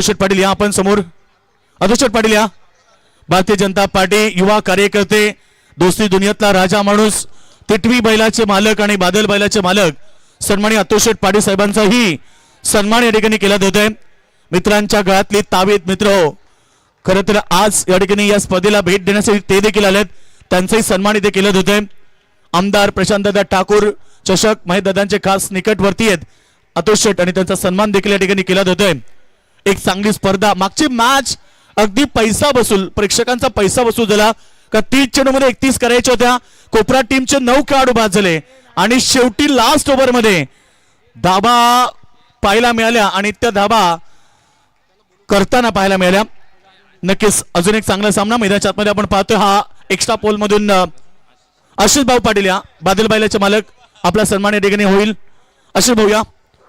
अतुल पाटील या आपण समोर. अतुल पाटील या. भारतीय जनता पार्टी युवा कार्यकर्ते, दोस्ती दुनियातला राजा माणूस, तिटवी बैलाचे मालक आणि बादल बैलाचे मालक सन्माननीय अतुल पाटील साहेबांचाही सन्मान या ठिकाणी केला जातोय. मित्रांच्या गळ्यातली तावीत मित्र हो, खरं तर आज या ठिकाणी या स्पर्धेला भेट देण्यासाठी ते देखील आलेत, त्यांचाही सन्मान इथे केला जातोय. आमदार प्रशांतदादा ठाकूर चषक महेशदादांचे खास निकटवर्ती आहेत अतुल शेट आणि त्यांचा सन्मान देखील या ठिकाणी केला जातोय. एक चांगली स्पर्धा, मागची मॅच अगदी पैसा वसूल, प्रेक्षकांचा पैसा वसूल झाला का 30 चेंडूमध्ये 31 करायच्या होत्या. कोपरा टीमचे 9 खेळाडू बाद झाले आणि शेवटी लास्ट ओव्हर मध्ये धाबा पाहायला मिळाल्या आणि त्या धाबा करताना पाहायला मिळाल्या. नक्कीच अजून एक चांगला सामना मैदानाच्या आतमध्ये आपण पाहतोय. हा एक्स्ट्रा पोल मधून आशिष भाऊ पाटील या बादल बैलाचे मालक आपला सन्मान या ठिकाणी होईल. आशिष भाऊ या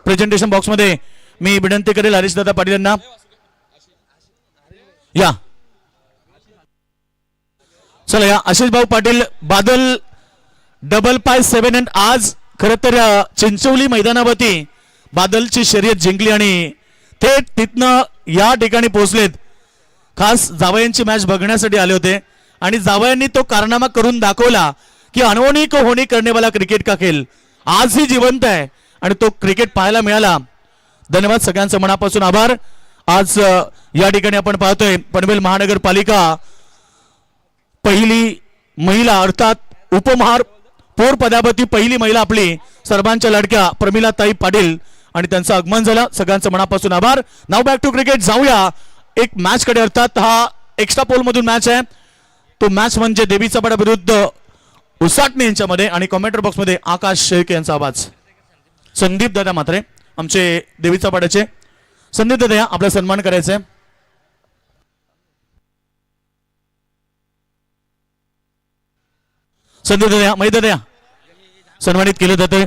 प्रेझेंटेशन बॉक्स मध्ये. मी विनंती करेल हरीश दादा पाटील यांना या. चला या आशिष भाऊ पाटील बादल डबल पाय 7 एंड आज खरं तर चिंचोली मैदानावरती बादलची शर्यत जिंकली आणि थेट तिथनं या ठिकाणी पोहोचलेत. खास जावयांची मॅच बघण्यासाठी आले होते आणि जावयांनी तो कारनामा करून दाखवला की अनहोनी को होनी करने वाला क्रिकेट का खेल आजही जिवंत आहे आणि तो क्रिकेट पाहायला मिळाला. धन्यवाद, सगळ्यांचं मनापासून आभार. आज या ठिकाणी आपण पाहतोय पनवेल महानगरपालिका पहिली महिला अर्थात उपमहापौर पदावरती पहिली महिला आपली सर्वांच्या लाडक्या प्रमिलाताई पाटील आणि त्यांचं आगमन झालं. सगळ्यांचं मनापासून आभार. नाव बॅक टू क्रिकेट जाऊया एक मॅच कडे. अर्थात हा एक्स्ट्रा पोल मधून मॅच आहे. तो मॅच म्हणजे देवीचा पाडा विरुद्ध उसाटणे यांच्यामध्ये आणि कॉमेंटर बॉक्स मध्ये आकाश शेळके यांचा आवाज. संदीप दादा मात्रे आमचे देवीचा पाड्याचे. संदीप दादा या आपला सन्मान करायचा आहे. संदीप दादा या, मैदान या, सन्मानित केलं जाते.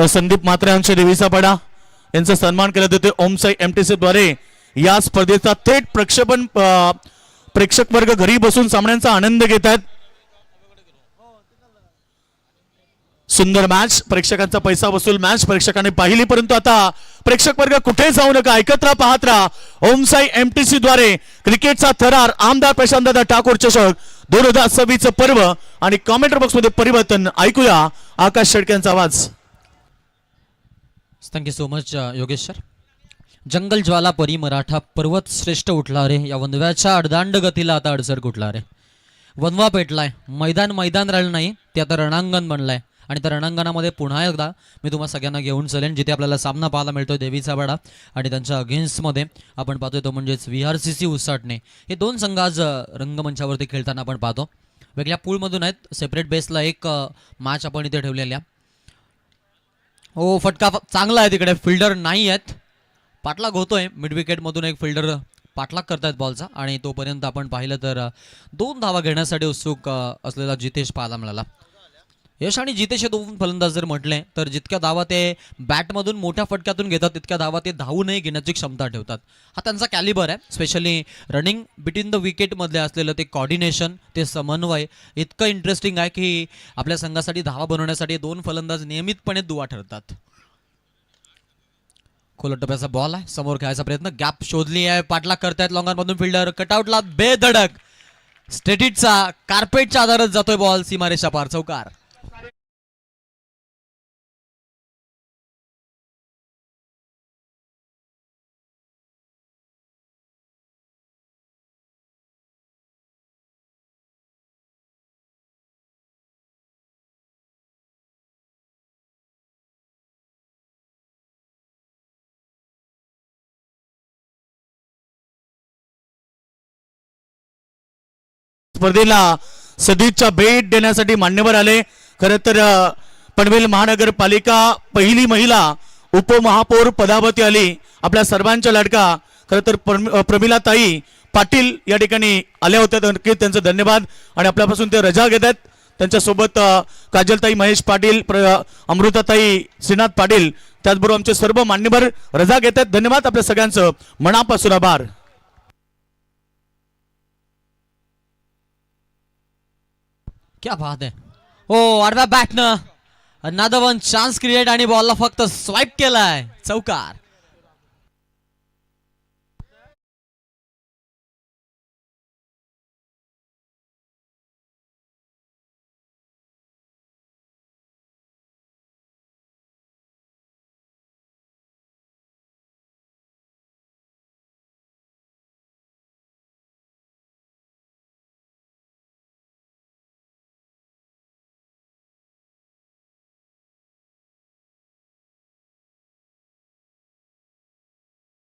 संदीप मात्रे आमचे देवीचा पाडा यांचा सन्मान केला जाते. ओमसाई एमटीसी द्वारे या स्पर्धेचा थेट प्रक्षेपण प्रेक्षक वर्ग घरी बसून सामन्यांचा आनंद घेतात. सुंदर मॅच, प्रेक्षकांचा पैसा वसूल मॅच प्रेक्षकांनी पाहिली. परंतु आता प्रेक्षक वर्ग कुठे जाऊ नका, ऐकत राहा, पाहत राहा. ओमसाई एमटीसी द्वारे क्रिकेटचा थरार आमदार प्रशांतदादा ठाकूर चषक 2026 पर्व आणि कॉमेंटर बॉक्स मध्ये परिवर्तन. ऐकूया आकाश शेळके यांचा आवाज. Thank you so much Yogesh sir. जंगल ज्वाला परी मराठा पर्वत श्रेष्ठ उठला रे, या वनव्याच्या अर्धांड गतीला आता अडसर कुठला रे. वनवा पेटलाय, मैदान राहिलं नाही, ते आता रणांगण बनलाय आणि त्या रणांगणामध्ये पुन्हा एकदा मी तुम्हाला सगळ्यांना घेऊन चलेन जिथे आपल्याला सामना पाहायला मिळतोय देवीचा पाडा आणि त्यांच्या अगेन्स्टमध्ये आपण पाहतोय तो म्हणजेच VRCC उसाटणे. हे दोन संघ आज रंगमंचावरती खेळताना आपण पाहतो. वेगळ्या पूलमधून आहेत, सेपरेट बेसला एक मॅच आपण इथे ठेवलेल्या. हो, फटका चांगला आहे, तिकडे फिल्डर नाही आहेत. पाठलाग होतोय मिड विकेटमधून, एक फिल्डर पाठलाग करतायत बॉलचा आणि तोपर्यंत आपण पाहिलं तर 2 धावा घेण्यासाठी उत्सुक असलेला जितेश पाहायला मिळाला. यश आणि जितेश हे 2 फलंदाज जर म्हटले तर जितक्या धावा ते बॅटमधून मोठ्या फटक्यातून घेतात तितक्या धावा ते धावूनही घेण्याची क्षमता ठेवतात. हा त्यांचा कॅलिबर आहे. स्पेशली रनिंग बिटवीन द विकेटमधले असलेलं ते कॉर्डिनेशन, ते समन्वय इतकं इंटरेस्टिंग आहे की आपल्या संघासाठी धावा बनवण्यासाठी 2 फलंदाज नियमितपणे दुवा ठरतात. खोल टप्प्याचा बॉल आहे, समोर खेळायचा प्रयत्न, गॅप शोधली आहे, पाठलाग करतायत लॉंगांमधून फिल्डर, कटआउटला बेधडक स्टेटिटचा कार्पेटच्या आधारात जातोय बॉल सीमारेषा पार, चौकार. स्पर्धेला सदिच्छा भेट देण्यासाठी मान्यवर आले. खरं तर पनवेल महानगरपालिका पहिली महिला उपमहापौर पदावरती आली. आपल्या सर्वांच्या लाडका खरं तर प्रमिलाताई पाटील या ठिकाणी आल्या होत्या, नक्कीच त्यांचं धन्यवाद. आणि आपल्यापासून ते रजा घेत आहेत. त्यांच्यासोबत काजलताई महेश पाटील, अमृताताई श्रीनाथ पाटील, त्याचबरोबर आमचे सर्व मान्यवर रजा घेत आहेत. धन्यवाद, आपल्या सगळ्यांचं मनापासून आभार. क्या बात आहे. हो, आडव्या बॅटनं अनदर वन चान्स क्रिएट आणि बॉलला फक्त स्वाईप केलाय, चौकार.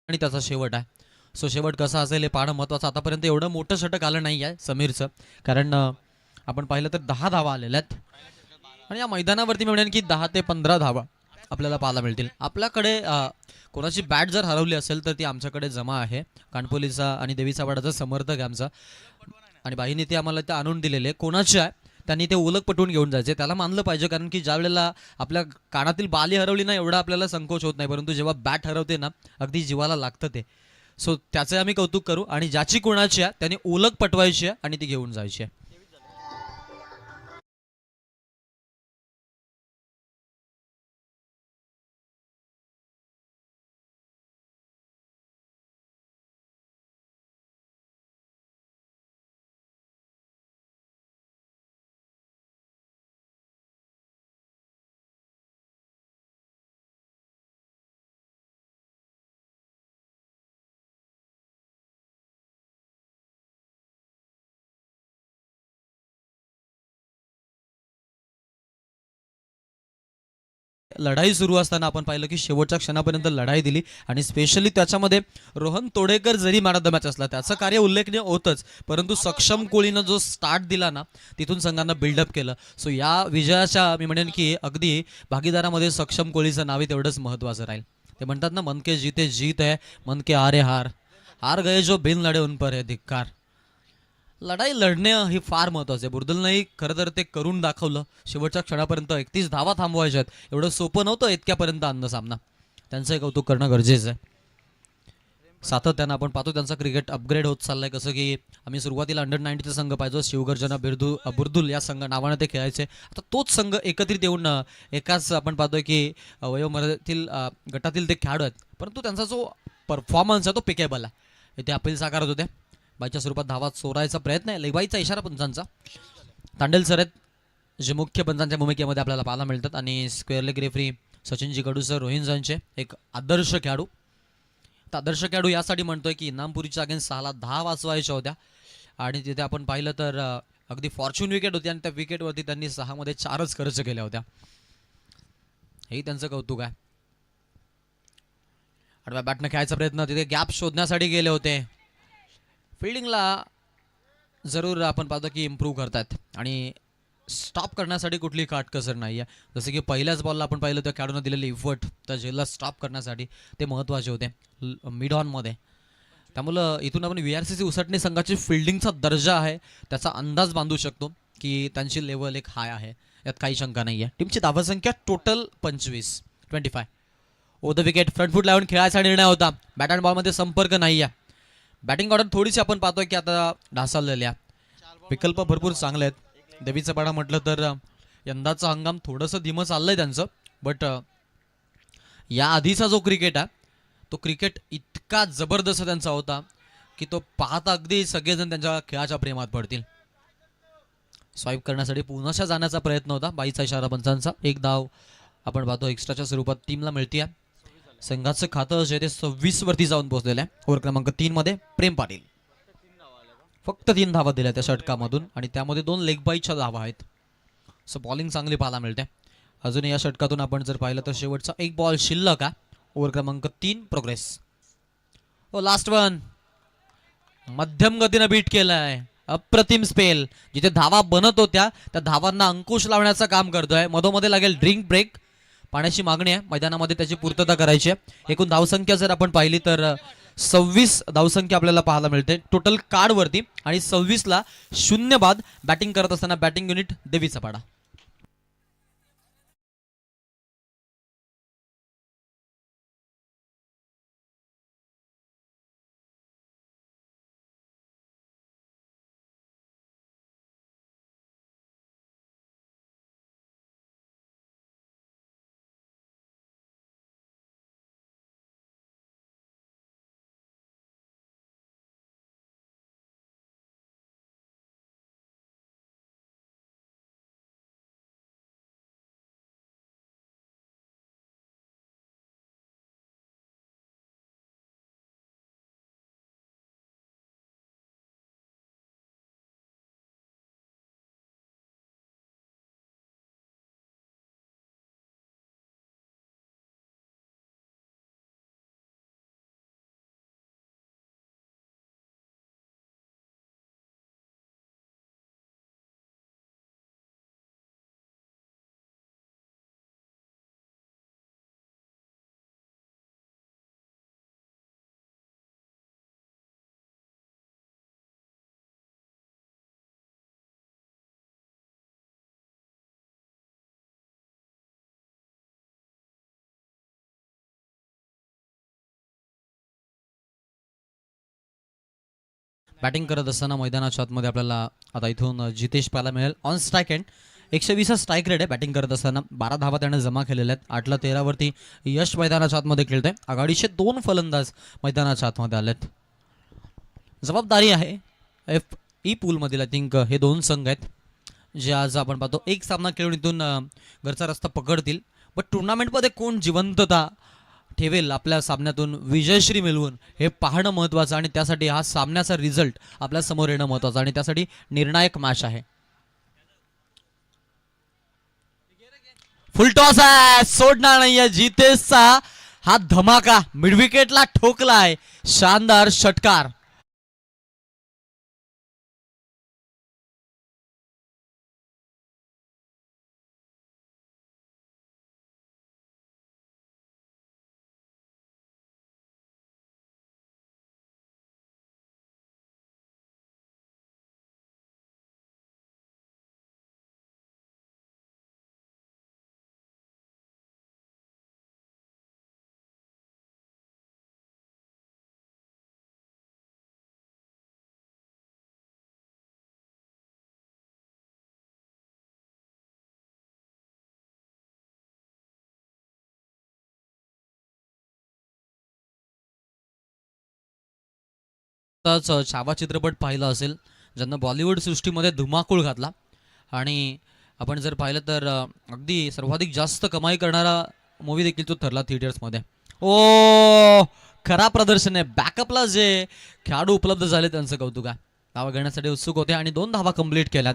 आणि त्याचा शेवट आहे. सो शेवट कसा असेल हे पाहणं महत्त्वाचं. आतापर्यंत एवढं मोठं षटक आलं नाही आहे समीरचं, कारण आपण पाहिलं तर 10 धावा आलेल्या आहेत आणि या मैदानावरती मी म्हणेन की 10 ते 15 धावा आपल्याला पाहायला मिळतील. आपल्याकडे कोणाची बॅट जर हरवली असेल तर ती आमच्याकडे जमा आहे. कानपोलीचा आणि देवीचा वाडाचा समर्थक आहे आमचा, आणि बाईने ते आम्हाला ते आणून दिलेले. कोणाचे आहे त्यांनी ते ओळख पटवून घेऊन जायचे, त्याला मानलं पाहिजे, कारण की ज्या वेळेला आपल्या कानातील बाली हरवली ना एवढा आपल्याला संकोच होत नाही, परंतु जेव्हा बॅट हरवते ना अगदी जीवाला लागतं ते. सो त्याचे आम्ही कौतुक करू, आणि ज्याची कोणाची आहे त्याने ओळख पटवायची आहे आणि ती घेऊन जायची आहे. लढाई सुरू असताना आपण पाहिलं की शेवटच्या क्षणापर्यंत लढाई दिली, आणि स्पेशली त्याच्यामध्ये रोहन तोडेकर जरी मॅन ऑफ द मॅच असला त्याचं कार्य उल्लेखनीय होतंच, परंतु सक्षम कोळीनं जो स्टार्ट दिला ना तिथून संघांना बिल्डअप केलं. सो या विजयाच्या मी म्हणेन की अगदी भागीदारामध्ये सक्षम कोळीचं नाव तेवढंच महत्त्वाचं राहील. ते म्हणतात ना, मन के जीते जीत है, मन के हारे हार, हार गए जो बिन लढे उन पर है धिक्कार. लढाई लढणं हे फार महत्त्वाचं आहे. बुर्दलनंही खरं तर ते करून दाखवलं. शेवटच्या क्षणापर्यंत 31 धावा थांबवायच्या आहेत, एवढं सोपं नव्हतं इतक्यापर्यंत आणणं सामना. त्यांचंही कौतुक करणं गरजेचं आहे. सातत्यानं आपण पाहतो त्यांचा क्रिकेट अपग्रेड होत चाललाय. कसं की आम्ही सुरुवातीला अंडर-19 संघ पाहिजे, शिवगर्जना बुर्दुल या संघ नावाने ते खेळायचे. आता तोच संघ एकत्रित येऊन एकाच आपण पाहतोय की वयोमर्यादेतील गटातील ते खेळाडू आहेत, परंतु त्यांचा जो परफॉर्मन्स आहे तो पिकेबल आहे. इथे अपील साकारत होते, बाईच्या स्वरूपात धावा चोरायचा प्रयत्न आहे, लेबाईचा इशारा पंचांचा. तांडेल सर आहेत जे मुख्य पंचांच्या भूमिकेमध्ये आपल्याला पाहायला मिळतात, आणि स्क्वेअर लेग रेफरी सचिनजी कडूसर रोहिंजांचे एक आदर्श खेळाडू. तर आदर्श खेळाडू यासाठी म्हणतोय की इनामपुरीच्या अगेन्स्ट 6 ला 10 वाचवायच्या होत्या, आणि तिथे आपण पाहिलं तर अगदी फॉर्च्यून विकेट होती, आणि त्या विकेटवरती त्यांनी 6 मध्ये 4च खर्च केल्या होत्या. हेही त्यांचं कौतुक आहे. आडव्या बॅटनं खेळायचा प्रयत्न, तिथे गॅप शोधण्यासाठी गेले होते. फिल्डिंगला जरूर आपण पाहतो की इम्प्रूव्ह करतात, आणि स्टॉप करण्यासाठी कुठली काटकसर नाही आहे. जसं की पहिल्याच बॉलला आपण पाहिलं त्या खेळाडूनं दिलेले इफर्ट त्या झेलला स्टॉप करण्यासाठी ते महत्त्वाचे होते मिड ऑनमध्ये. त्यामुळं इथून आपण VRCC उसटणे संघाची फिल्डिंगचा दर्जा आहे त्याचा अंदाज बांधू शकतो की त्यांची लेवल एक हाय आहे, यात काही शंका नाही आहे. टीमची धावसंख्या total 25. Oh the wicket front foot लावून खेळायचा निर्णय होता. बॅट अँड बॉलमध्ये संपर्क नाही आहे. बॅटिंग ऑर्डर थोडीशी आपण पाहतोय की आता ढासळलेल्या, विकल्प भरपूर चांगले आहेत. देवीचा पाडा म्हटलं तर यंदाचा हंगाम थोडंसं धीमं चाललंय त्यांचं, बट या आधीचा जो क्रिकेट आहे तो क्रिकेट इतका जबरदस्त त्यांचा होता की तो पाहता अगदी सगळेजण त्यांच्या खेळाच्या प्रेमात पडतील. स्वाईप करण्यासाठी पुन्हा जाण्याचा प्रयत्न होता, बाईचा इशारा पंचांचा. एक धाव आपण पाहतो एक्स्ट्राच्या स्वरूपात टीमला मिळते. संघाचं खातं जे ते 26 वरती जाऊन पोहोचलेलं आहे. ओव्हर क्रमांक 3 मध्ये प्रेम पाटील फक्त 3 धावा दिल्या त्या षटकामधून, आणि त्यामध्ये 2 लेग बाईच्या धावा आहेत. सो बॉलिंग चांगली पाहायला मिळते. अजून या षटकातून आपण जर पाहिलं तर शेवटचा एक बॉल शिल्लक आहे. ओव्हर क्रमांक 3 प्रोग्रेस. ओ लास्ट वन मध्यम गतीनं बीट केलाय. अप्रतिम स्पेल. जिथे धावा बनत होत्या त्या धावांना अंकुश लावण्याचं काम करतोय. मधोमध्ये लागेल ड्रिंक ब्रेक. पाण्याची मागणी आहे मैदानामध्ये, त्याची पूर्तता करायची आहे. एकूण धावसंख्या जर आपण पाहिली तर 26 धावसंख्या आपल्याला पाहायला मिळते टोटल कार्डवरती, आणि 26 ला 0 बाद. बॅटिंग करत असताना बॅटिंग युनिट देवीचा पाडा. बॅटिंग करत असताना मैदानाच्या आतमध्ये आपल्याला आता इथून जितेश पाहायला मिळेल. On strike end 120 strike rate आहे बॅटिंग करत असताना. 12 धावा त्याने जमा केलेल्या आहेत. 8ला 13 वरती यश मैदानाच्या आतमध्ये खेळतोय. आघाडीचे 2 फलंदाज मैदानाच्या आतमध्ये आलेत. जबाबदारी आहे एफ ई पूलमधील. आय थिंक हे 2 संघ आहेत जे आज आपण पाहतो एक सामना खेळून इथून घरचा रस्ता पकडतील. बट टुर्नामेंटमध्ये कोण जिवंतता ठेवेल आपल्या सामन्यातून विजयश्री मिळवून हे पाहणं महत्त्वाचं आणि त्यासाठी हा सामन्याचा रिझल्ट आपल्या समोर येणं महत्त्वाचं आणि त्यासाठी निर्णायक मॅच आहे. फुल टॉस आहे, सोडणार नाहीये जितेशचा हा धमाका. मिड विकेटला ठोकलाय, शानदार षटकार. छावा चित्रपट पाहिला असेल ज्यांना बॉलिवूड सृष्टीमध्ये धुमाकूळ घातला आणि आपण जर पाहिलं तर अगदी सर्वाधिक जास्त कमाई करणारा मूवी देखील तो ठरला थिएटर्समध्ये. ओ खरा प्रदर्शन आहे. बॅकअपला जे खेळाडू उपलब्ध झाले त्यांचं कौतुक आहे. धावा घेण्यासाठी उत्सुक होते आणि 2 धावा कंप्लीट केल्यात.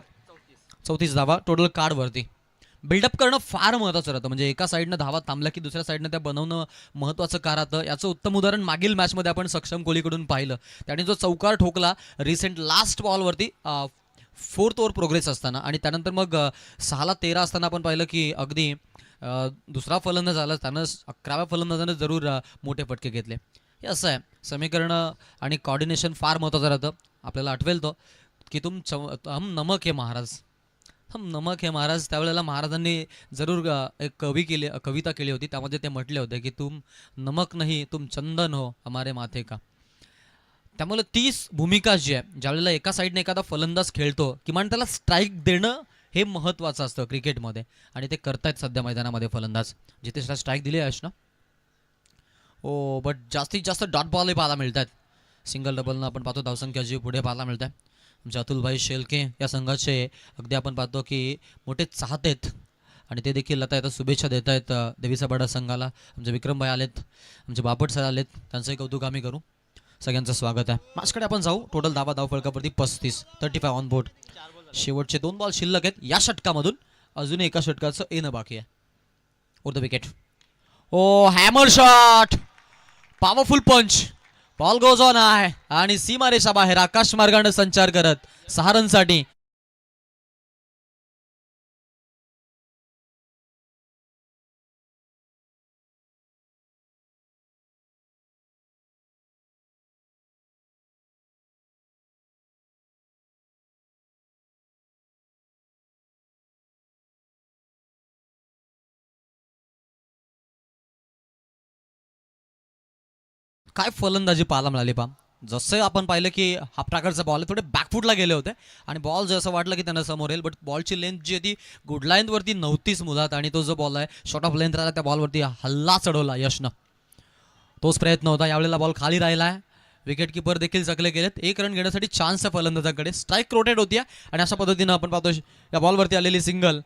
34 धावा टोटल कार्डवरती. बिल्डअप करणं फार महत्त्वाचं राहतं. म्हणजे एका साईडनं धावा थांबल्या की दुसऱ्या साईडनं त्या बनवणं महत्त्वाचं का राहतं याचं उत्तम उदाहरण मागील मॅचमध्ये आपण सक्षम कोहलीकडून पाहिलं. त्याने जो चौकार ठोकला रिसेंट लास्ट बॉलवरती 4th ओव्हर प्रोग्रेस असताना आणि त्यानंतर मग 6ला 13 असताना आपण पाहिलं की अगदी दुसरा फलंदाज आला त्यानं 11व्या फलंदाजानं जरूर मोठे फटके घेतले. हे असं आहे समीकरणं आणि कॉर्डिनेशन फार महत्त्वाचं राहतं. आपल्याला आठवेल तो की हम नमक है महाराज, हम नमक है महाराज. त्यावेळेला महाराजांनी जरूर एक कविता केली होती. त्यामध्ये ते म्हटले होते की तुम नमक नहीं तुम चंदन हो हमारे माथे का. त्यामुळे 30 भूमिका जी आहे ज्यावेळेला एका साईडने एखादा फलंदाज खेळतो किमान त्याला स्ट्राईक देणं हे महत्त्वाचं असतं क्रिकेटमध्ये आणि ते करतायत सध्या मैदानामध्ये फलंदाज. जिथे स्ट्राईक दिली आहे ना ओ बट जास्तीत जास्त डॉट बॉलही पाहायला मिळत आहेत. सिंगल डबलनं आपण पाहतो धावसंख्या जी पुढे पाहायला मिळत आहे. आमचे अतुलभाई शेलके या संघाचे अगदी आपण पाहतो की मोठे चाहते आहेत आणि ते देखील आता येतात शुभेच्छा देत आहेत देवीचा बडा संघाला. आमचे विक्रमभाई आलेत, आमचे बापट सर आलेत, त्यांचंही कौतुक आम्ही करू. सगळ्यांचं स्वागत आहे. मॅचकडे आपण जाऊ. टोटल धाव फलकावरती 35 ऑन बोर्ड. शेवटचे 2 बॉल शिल्लक आहेत या षटकामधून. अजूनही एका षटकाचं येणं बाकी आहे. Or the wicket. Oh hammer shot, powerful punch. Ball goes on आहे आणि सीमारेषा बाहेर आकाश मार्गाने संचार करत 6 रनसाठी काय फलंदाजी पाहायला मिळाली पा. जसं आपण पाहिलं की हा प्रकारचा बॉल थोडे बॅकफुटला गेले होते आणि बॉल जसं वाटलं की त्यांना समोर येईल बट बॉलची लेंथ जी आहे ती गुड लाईनवरती नव्हतीच मुलात आणि तो जो बॉल आहे शॉर्ट ऑफ लेंथ राहिला त्या बॉलवरती हल्ला चढवला यशनं. तोच प्रयत्न होता. यावेळेला बॉल खाली राहिला आहे. विकेट किपर देखील चकले गेलेत. 1 रन घेण्यासाठी चान्स आहे फलंदाजाकडे. स्ट्राईक रोटेट होती आणि अशा पद्धतीनं आपण पाहतो या बॉलवरती आलेली सिंगल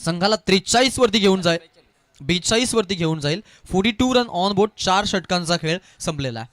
संघाला 43 वरती घेऊन जाईल, 42 वरती घेऊन जाईल. 42 रन ऑन बोर्ड. 4 षटकांचा खेळ संपलेला आहे.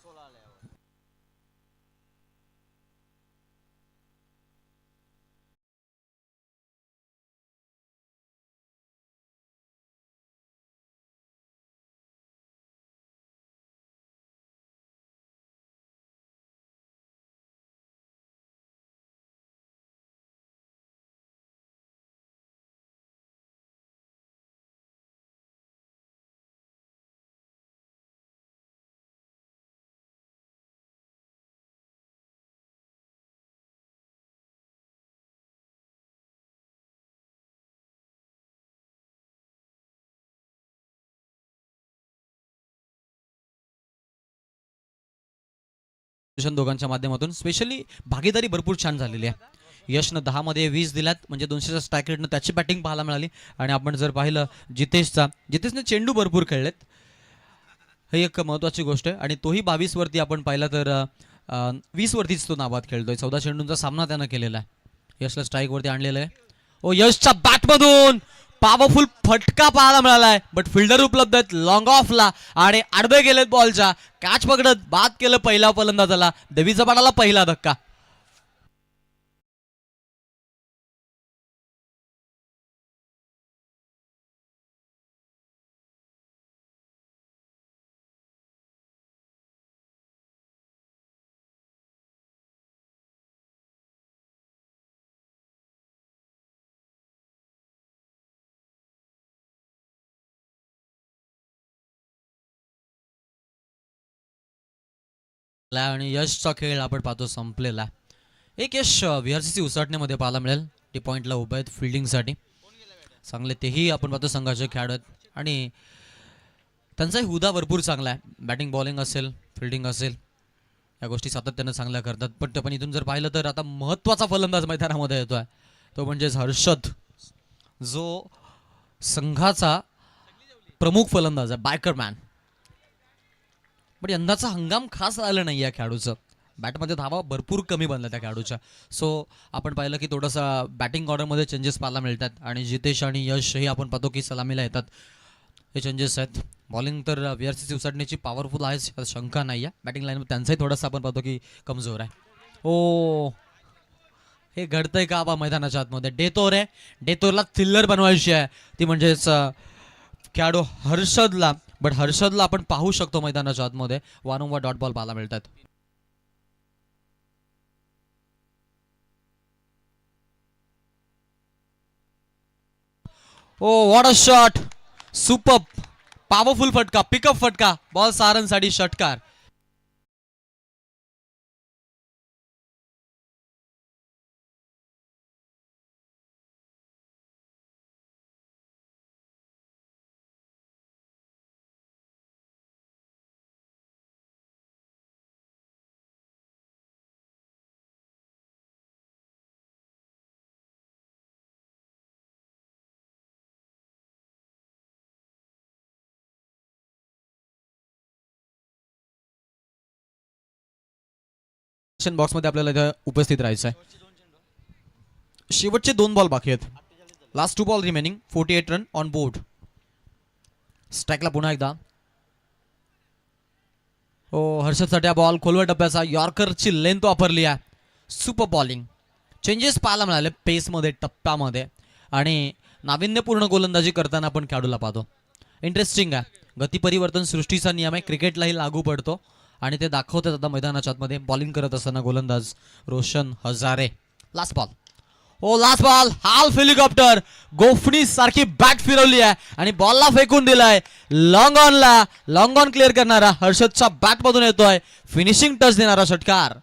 दोघांच्या माध्यमातून स्पेशली भागीदारी भरपूर छान झालेली आहे. यशनं 10 मध्ये 20 दिल्यात, म्हणजे 200च्या स्ट्राईक रेटनं त्याची बॅटिंग पाहायला मिळाली. आणि आपण जर पाहिलं जितेशने चेंडू भरपूर खेळलेत, ही एक महत्त्वाची गोष्ट आहे. आणि तोही 22 वरती आपण पाहिला तर 20 वरतीच तो नाबाद खेळतोय. 14 चेंडूंचा सामना त्यानं केलेला आहे. यशला स्ट्राईक वरती आणलेलं आहे. ओ यशच्या बॅटमधून पॉवरफुल फटका पाहायला मिळालाय, बट फिल्डर उपलब्ध आहेत लॉंग ऑफला आणि आडवे गेलेत बॉलच्या. कॅच पकडत बाद केलं पहिला फलंदाजाला. देवीचा पाडाला पहिला धक्का. आणि यशचा खेळ आपण पाहतो संपलेला. एक यश VRCC उसटण्यामध्ये पाहायला मिळेल. टी पॉइंटला उभे आहेत फिल्डिंगसाठी चांगले, तेही आपण पाहतो संघाचे खेळाडू आहेत. आणि त्यांचाही हुदा भरपूर चांगला आहे. बॅटिंग बॉलिंग असेल फिल्डिंग असेल या गोष्टी सातत्यानं चांगल्या करतात. पण पण इथून जर पाहिलं तर आता महत्त्वाचा फलंदाज मैदानामध्ये येतोय, तो म्हणजेच हर्षद, जो संघाचा प्रमुख फलंदाज आहे, बॅकरमॅन. पण यंदाचा हंगाम खास आलं नाही या खेळाडूचं. बॅटमध्ये धावा भरपूर कमी बनल्या त्या खेळाडूच्या. सो आपण पाहिलं की थोडासा बॅटिंग ऑर्डरमध्ये चेंजेस पाहायला मिळतात. आणि जितेश आणि यश हे आपण पाहतो की सलामीला येतात. हे चेंजेस आहेत. बॉलिंग तर VRCC उसाटण्याची पॉवरफुल आहे, शंका नाही आहे. बॅटिंग लाईन त्यांचाही थोडासा आपण पाहतो की कमजोर आहे. ओ हे घडतंय का बा मैदानाच्या आतमध्ये. डेतोरला थिल्लर बनवायची आहे, ती म्हणजेच खेळाडू हर्षदला. बट हर्षदला आपण पाहू शकतो मैदानाच्या आतमध्ये वारंवार डॉट बॉल पाहायला मिळतात. Oh what a shot, super powerful फटका, पिकअप फटका, बॉल सारंगसाठी षटकार. बॉक्समध्ये आपल्याला इथं उपस्थित राहायचं आहे. शेवटचे 2 बॉल बाकी आहेत. Last 2 ball remaining. 48 run on board. स्ट्राईकला पुन्हा एकदा. हो हर्षदसाठी हा बॉल खोलवर टप्प्याचा, यॉर्करची लेंथ वापरली आहे. Super bowling. चेंजेस पाहायला मिळाले पेसमध्ये, टप्प्यामध्ये. आणि नाविन्यपूर्ण गोलंदाजी करताना आपण खेळाडूला पाहतो. इंटरेस्टिंग आहे. गती परिवर्तन सृष्टीचा नियम आहे, क्रिकेटलाही लागू पडतो. आणि ते दाखवतात आता मैदानाच्या आतमध्ये बॉलिंग करत असताना गोलंदाज Roshan Hazare. Last ball. Oh last ball, half helicopter, गोफणी सारखी बॅट फिरवली आहे आणि बॉलला फेकून दिलाय लॉंग ऑनला. लॉंग ऑन क्लिअर करणारा हर्षदच्या बॅट मधून येतोय फिनिशिंग टच देणारा षटकार.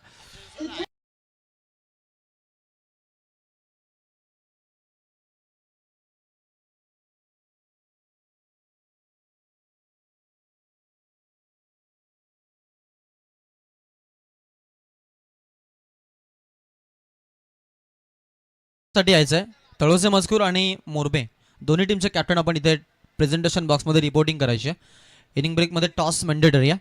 साठी यायचंय. तळोसे मजकूर आणि मोरबे दोन्ही टीमचे कॅप्टन आपण इथे प्रेझेंटेशन बॉक्समध्ये रिपोर्टिंग करायची आहे. इनिंग ब्रेकमध्ये टॉस मॅन्डेटरी आहे.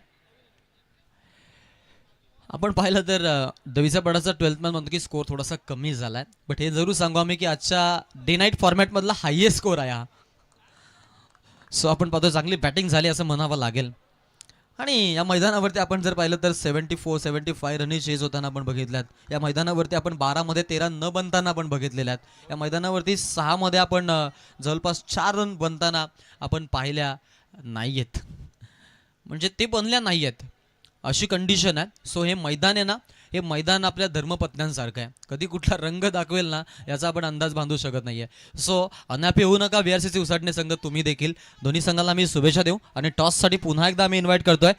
आपण पाहिलं तर दवीचा पडाचा 12th मॅन म्हणतो की स्कोर थोडासा कमी झालाय. बट हे जरूर सांगू आम्ही की आजच्या डे नाईट फॉर्मॅटमधला हायेस्ट स्कोर आहे हा. सो आपण पाहतो चांगली बॅटिंग झाली असं म्हणावं लागेल. आणि या मैदानावरती आपण जर पाहिलं तर 74-75 रनी चेज होताना आपण बघितल्यात. या मैदानावरती आपण 12 मध्ये 13 न बनताना आपण बघितलेल्या आहेत. या मैदानावरती 6 मध्ये आपण जवळपास 4 रन बनताना आपण पाहिल्या नाहीयेत, म्हणजे ते बनल्या नाहीयेत अशी कंडिशन आहे. सो हे मैदान आहे ना, हे मैदान आपल्या धर्मपत्न्यांसारखं आहे. कधी कुठला रंग दाखवेल ना याचा आपण अंदाज बांधू शकत नाहीये. सो अनापी होऊ नका VRCC उसाटणे संघ, तुम्ही देखील. दोन्ही संघाला आम्ही शुभेच्छा देऊ. आणि टॉससाठी पुन्हा एकदा आम्ही इन्व्हाइट करतोय.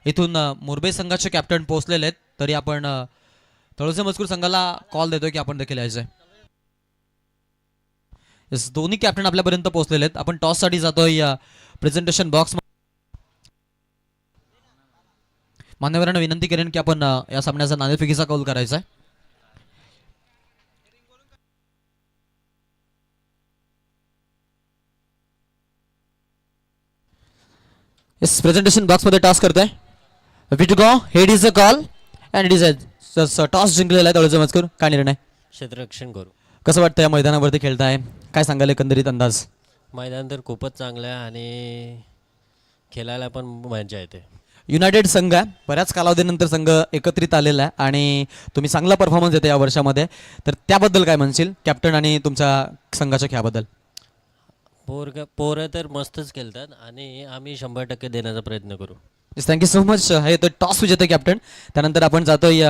इथून मोरबे संघाचे कॅप्टन पोहोचलेले आहेत, तरी आपण तळोसे मजकूर संघाला कॉल देतोय की आपण देखील यायचंय. दोन्ही कॅप्टन आपल्यापर्यंत पोहोचलेले आहेत. आपण टॉससाठी जातोय प्रेझेंटेशन बॉक्स. मान्यवरांना विनंती करेन की आपण या सामन्याचा नाणेफेकीचा कौल करायचा आहे. येस, प्रेझेंटेशन बॉक्समध्ये टॉस करतोय. Happy to go. Head is a call and it is a toss जिंकलेला आहे तळोजा मजकूर. काय निर्णय, क्षेत्ररक्षण करू. कसं वाटतं या मैदानावरती खेळताय, काय सांगाल एकंदरीत अंदाज? मैदान तर खूपच चांगलं आहे आणि खेळायला पण मजा येते. युनायटेड संघ आहे, बऱ्याच कालावधीनंतर संघ एकत्रित आलेला आहे आणि तुम्ही चांगला परफॉर्मन्स देते या वर्षामध्ये, तर त्याबद्दल काय म्हणशील कॅप्टन आणि तुमच्या संघाच्या खेळाबद्दल? पोरं तर मस्तच खेळतात आणि आम्ही 100% देण्याचा प्रयत्न करू. Thank you so much. हे तर टॉस विजेते कॅप्टन. त्यानंतर आपण जातोय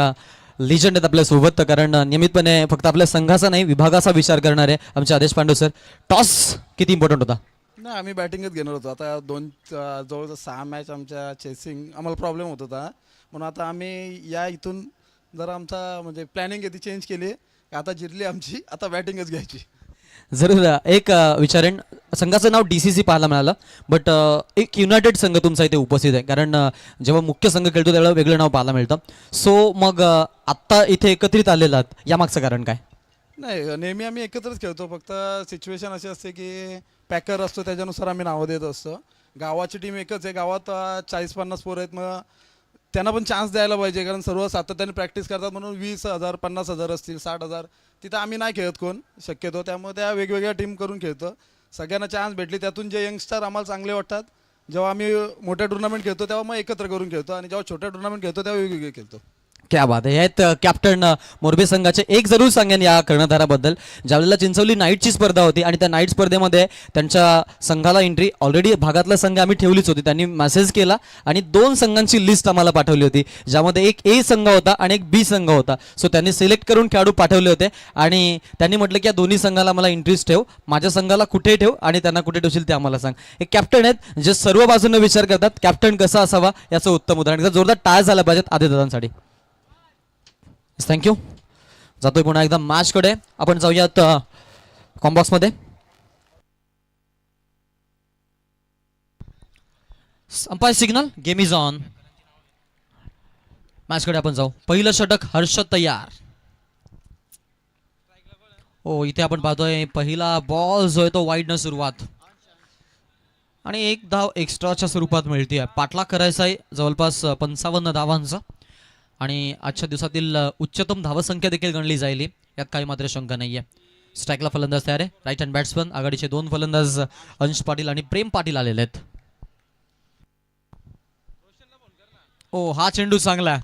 लिजंड आहेत आपल्या सोबत, कारण नियमितपणे फक्त आपल्या संघाचा नाही विभागाचा विचार करणारे आमचे आदेश पांडू सर. टॉस किती इम्पॉर्टंट होता? नाही, आम्ही बॅटिंगच घेणार होतो. आता जवळजवळ 6 मॅच आमच्या चेसिंग आम्हाला प्रॉब्लेम होत होता, म्हणून आता आम्ही या इथून जरा आमचा म्हणजे प्लॅनिंग आहे ती चेंज केली. आता जिरली आमची, आता बॅटिंगच घ्यायची. जरूर. एक विचारेन, संघाचं नाव DCC पाहायला मिळालं, बट एक युनायटेड संघ तुमचा इथे उपस्थित आहे, कारण जेव्हा मुख्य संघ खेळतो त्यावेळेला वेगळं नाव पाहायला मिळतं. सो मग आत्ता इथे एकत्रित आलेला आहात, यामागचं कारण काय? नाही, नेहमी आम्ही एकत्रच खेळतो. फक्त सिच्युएशन अशी असते की पॅकर असतो, त्याच्यानुसार आम्ही नावं देत असतो. गावाची टीम एकच आहे, गावात 40-50 पोरं आहेत, मग त्यांना पण चान्स द्यायला पाहिजे, कारण सर्व सातत्याने प्रॅक्टिस करतात. म्हणून 20,000 50,000 असतील, 60,000 तिथं आम्ही नाही खेळत कोण शक्यतो, त्यामुळे त्या वेगवेगळ्या टीम करून खेळतो. सगळ्यांना चान्स भेटली, त्यातून जे यंगस्टर आम्हाला चांगले वाटतात, जेव्हा आम्ही मोठ्या टुर्नामेंट खेळतो तेव्हा मग एकत्र करून खेळतो, आणि जेव्हा छोट्या टुर्नामेंट खेळतो तेव्हा वेगवेगळे खेळतो. क्या बात आहे. आहेत कॅप्टन मोरबी संघाचे. एक जरूर सांगेन या कर्णधाराबद्दल, ज्यावेळेला चिंचवली नाईटची स्पर्धा होती आणि त्या नाईट स्पर्धेमध्ये त्यांच्या संघाला एंट्री ऑलरेडी भागातला संघ आम्ही ठेवलीच होती, त्यांनी मेसेज केला आणि 2 संघांची लिस्ट आम्हाला पाठवली होती, ज्यामध्ये एक A संघ होता आणि एक B संघ होता. सो त्यांनी सिलेक्ट करून खेळाडू पाठवले होते आणि त्यांनी म्हटलं की या दोन्ही संघाला मला इंटरेस्ट ठेव, माझ्या संघाला कुठे ठेव आणि त्यांना कुठे ठेवशील ते आम्हाला सांग. एक कॅप्टन आहेत जे सर्व बाजूने विचार करतात. कॅप्टन कसा असावा याचं उत्तम उदाहरण. जोरदार टाळ झाला पाहिजेत आदिदादांसाठी. थँक्यू. जातोय पुन्हा एकदा मॅचकडे. आपण जाऊयात कॉम्बॉक्समध्ये. Umpire signal, game is on. मॅचकडे आपण जाऊ. पहिलं षटक हर्षद तयार. हो, इथे आपण पाहतोय पहिला बॉल जो आहे तो वाईडनं सुरुवात आणि 1 धाव एक्स्ट्राच्या स्वरूपात मिळते. पाठलाग करायचा आहे जवळपास 55 धावांचा आणि आजच्या दिवसातील उच्चतम धावसंख्या देखील गणली जाईल, यात काही मात्र शंका नाही आहे. स्ट्राईकला फलंदाज तयार आहे. राईट हँड बॅट्समन आघाडीचे 2 फलंदाज अंश पाटील आणि प्रेम पाटील आलेले आहेत. ओ, हा चेंडू चांगला.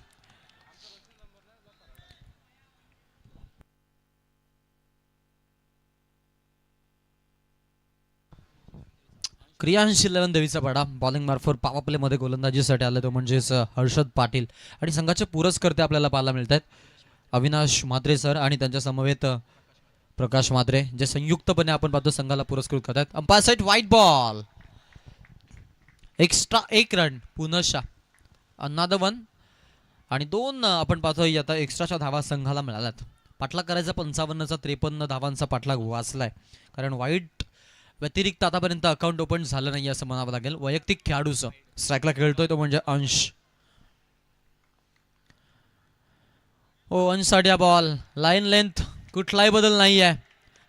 क्रियांश 11 देवीचा पाडा. बॉलिंग मार्फत पॉवर प्ले मध्ये गोलंदाजीसाठी आला तो म्हणजेच हर्षद पाटील आणि संघाचे पुरस्कर्ते आपल्याला पाहायला मिळत आहेत. अविनाश म्हात्रे सर आणि त्यांच्या समवेत प्रकाश म्हात्रे, जे संयुक्तपणे आपण पाहतो संघाला पुरस्कृत करतात. अंपायर साइड वाईट बॉल, एक्स्ट्रा 1 रन पुनशा अनादर 1 आणि 2 आपण पाहतोय आता एक्स्ट्राच्या धावा संघाला मिळाल्यात. पाठलाग करायचा 55चा 53 धावांचा पाठलाग वाचलाय, कारण वाईट व्यतिरिक्त आतापर्यंत अकाउंट ओपन झालं नाही असं म्हणावं लागेल. वैयक्तिक खेळाडूचं स्ट्राईकला खेळतोय तो म्हणजे अंश. हो, अंशसाठी बॉल. लाईन लेंथ कुठलाही बदल नाही आहे,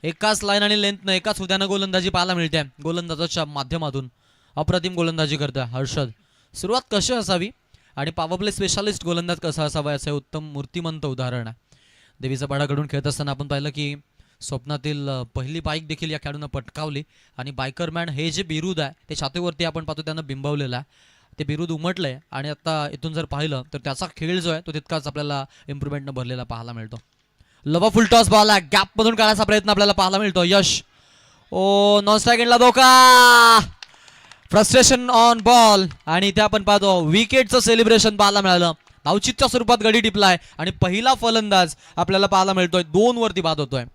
एकाच लाईन आणि लेंथनं एकाच हुद्यानं गोलंदाजी पाहायला मिळते. गोलंदाजाच्या माध्यमातून अप्रतिम गोलंदाजी करतोय हर्षद. सुरुवात कशी असावी आणि पॉवर प्ले स्पेशालिस्ट गोलंदाज कसा असावा याचं उत्तम मूर्तिमंत उदाहरण आहे. देवीचा पाडाकडून खेळत असताना आपण पाहिलं की स्वप्नातील पहिली बाईक देखील या खेळाडूंना पटकावली आणि बायकरमॅन हे जे बिरुद आहे ते छातीवरती आपण पाहतो त्यानं बिंबवलेलं आहे. ते बिरुद उमटलंय आणि आता इथून जर पाहिलं तर त्याचा खेळ जो आहे तो तितकाच आपल्याला इम्प्रुव्हमेंटनं भरलेला पाहायला मिळतो. लवा फुल टॉस बॉल आहे, गॅप मधून काढायचा प्रयत्न आपल्याला पाहायला मिळतो. यश. ओ, नॉन स्ट्राईक एंडला धोका. फ्रस्ट्रेशन ऑन बॉल आणि इथे आपण पाहतो विकेटचं सेलिब्रेशन पाहायला मिळालं. धावचीतच्या स्वरूपात गडी टिपलाय आणि पहिला फलंदाज आपल्याला पाहायला मिळतोय 2 वरती बाद होतोय.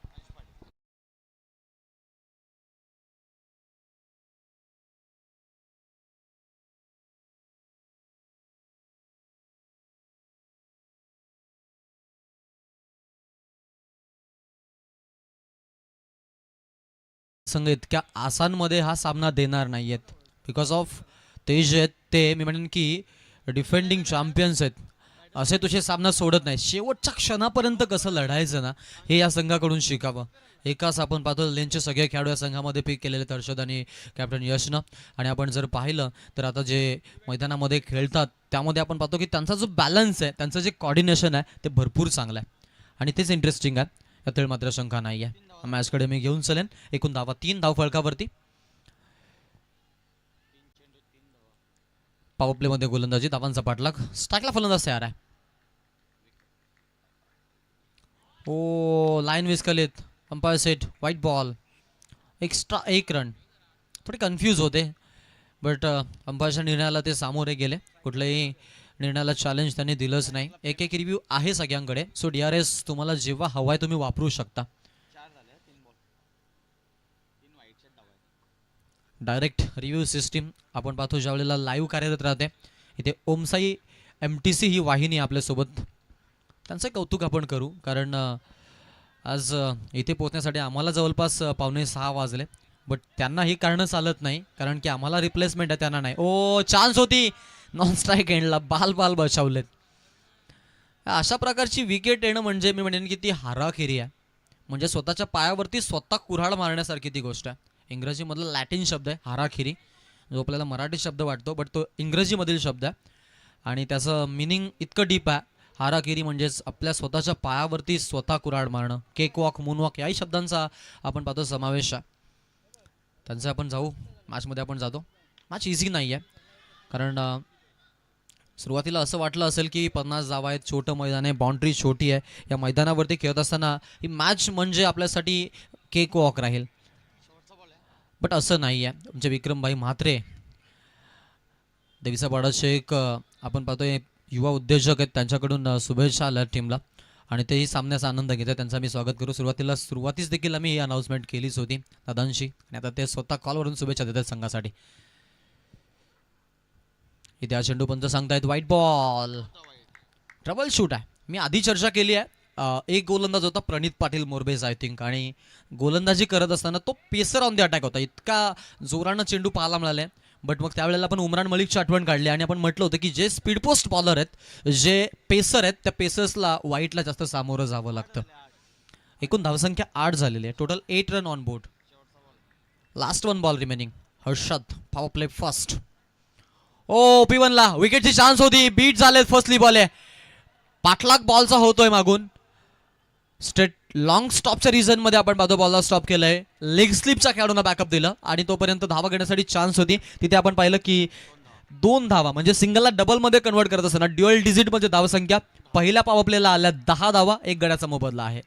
संघ इतक्या आसानमध्ये हा सामना देणार नाहीयेत बिकॉज ऑफ ते जे आहेत ते मी म्हणेन की डिफेंडिंग चॅम्पियन्स आहेत, असे तुझे सामना सोडत नाही. शेवटच्या क्षणापर्यंत कसं लढायचं ना, हे या संघाकडून शिकावं. एकाच आपण पाहतो लेनचे सगळे खेळाडू या संघामध्ये पिक केलेले आहेत, हर्षद आणि कॅप्टन यशनं. आणि आपण जर पाहिलं तर आता जे मैदानामध्ये खेळतात त्यामध्ये आपण पाहतो की त्यांचा जो बॅलन्स आहे, त्यांचं जे कॉर्डिनेशन आहे ते भरपूर चांगलं आहे. आणि तेच इंटरेस्टिंग आहे. यातील मात्र शंका नाही आहे. मॅचकडे मी घेऊन चलेन. एकूण धावा 3 धाव फलकावरती. पॉवर प्लेमध्ये गोलंदाजी, धावांचा पाठलाग, स्ट्राईकला फलंदाज तयार आहे. ओ लाईन विस्कलीत, umpire set, white ball, extra 1 run. थोडे कन्फ्यूज होते बट अंपायरच्या निर्णयाला ते सामोरे गेले. कुठल्याही निर्णयाला चॅलेंज त्यांनी दिलंच नाही. एक एक रिव्ह्यू आहे सगळ्यांकडे. सो DRS तुम्हाला जेव्हा हवाय तुम्ही वापरू शकता. डायरेक्ट रिव्ह्यू सिस्टीम आपण पाहतो ज्या वेळेला लाईव्ह कार्यरत राहते. इथे ओमसाई MTC ही वाहिनी आपल्यासोबत, त्यांचं कौतुक आपण करू. कारण आज इथे पोहोचण्यासाठी आम्हाला जवळपास 5:45 वाजले. बट त्यांना ही कारणं चालत नाही, कारण की आम्हाला रिप्लेसमेंट आहे, त्यांना नाही. ओ चान्स होती नॉन स्ट्राईक एंडला, बाल बचावलेत. अशा प्रकारची विकेट येणं म्हणजे मी म्हणेन की ती हाराखिरी आहे. म्हणजे स्वतःच्या पायावरती स्वतः कुऱ्हाड मारण्यासारखी ती गोष्ट आहे. इंग्रजीमधला लॅटिन शब्द आहे हाराखिरी, जो आपल्याला मराठी शब्द वाटतो बट तो इंग्रजीमधील शब्द आहे. आणि त्याचं मिनिंग इतकं डीप आहे. हाराकिरी म्हणजेच आपल्या स्वतःच्या पायावरती स्वतः कुऱ्हाड मारणं. केक वॉक, मून वॉक याही शब्दांचा आपण पाहतो समावेश आहे. त्यांचं आपण जाऊ मॅचमध्ये आपण जातो. मॅच इझी नाही आहे, कारण सुरुवातीला असं वाटलं असेल की 50 धावा आहेत, छोटं मैदान आहे, बाउंड्री छोटी आहे. या मैदानावरती खेळत असताना ही मॅच म्हणजे आपल्यासाठी केक वॉक राहील, बट असं नाही आहे. म्हणजे विक्रमभाई म्हात्रे देवीसापाडाचे एक आपण पाहतोय युवा उद्योजक आहेत, त्यांच्याकडून शुभेच्छा आल्या टीमला आणि तेही सामन्याचा आनंद घेत आहेत. त्यांचा मी स्वागत करू. सुरुवातीस देखील आम्ही ही अनाउन्समेंट केलीच होती दादांशी, आणि आता ते स्वतः कॉलवरून शुभेच्छा देतात संघासाठी. इथे चेंडू पंच सांगतायत व्हाईट बॉल, ट्रबल शूट आहे. मी आधी चर्चा केली आहे. एक गोलंदाज होता प्रणित पाटील मोरबेज आय थिंक, आणि गोलंदाजी करत असताना तो पेसर ऑन द अटॅक होता. इतका जोरानं चेंडू पाहायला मिळाले. बट मग त्यावेळेला आपण उमरान मलिकची आठवण काढली आणि आपण म्हटलं होतं की जे स्पीड पोस्ट बॉलर आहेत, जे पेसर आहेत, त्या पेसर्सला व्हाईटला जास्त सामोरं जावं लागतं. एकूण धावसंख्या 8 झालेली आहे. Total 8 run on board. Last 1 ball remaining. Harshad power play first. Oh P1 ला विकेटची चान्स होती. बीट झाले, फर्स्टली बॉल आहे. पाठलाग बॉलचा होतोय मागून. स्ट्रेट लॉंग स्टॉपच्या रिझन मध्ये आपण पाहतो बॉलला स्टॉप केलंय. लेग स्लिपच्या खेळाडूंना बॅकअप दिलं आणि तोपर्यंत धावा घेण्यासाठी चान्स होती. तिथे आपण पाहिलं की 2 धावा म्हणजे सिंगलला डबल मध्ये कन्वर्ट करत असताना ड्युअल डिजिट मध्ये धावसंख्या पहिल्या पॉवर प्लेला आल्या 10 धावा, 1 गड्याचा मोबदला आहे.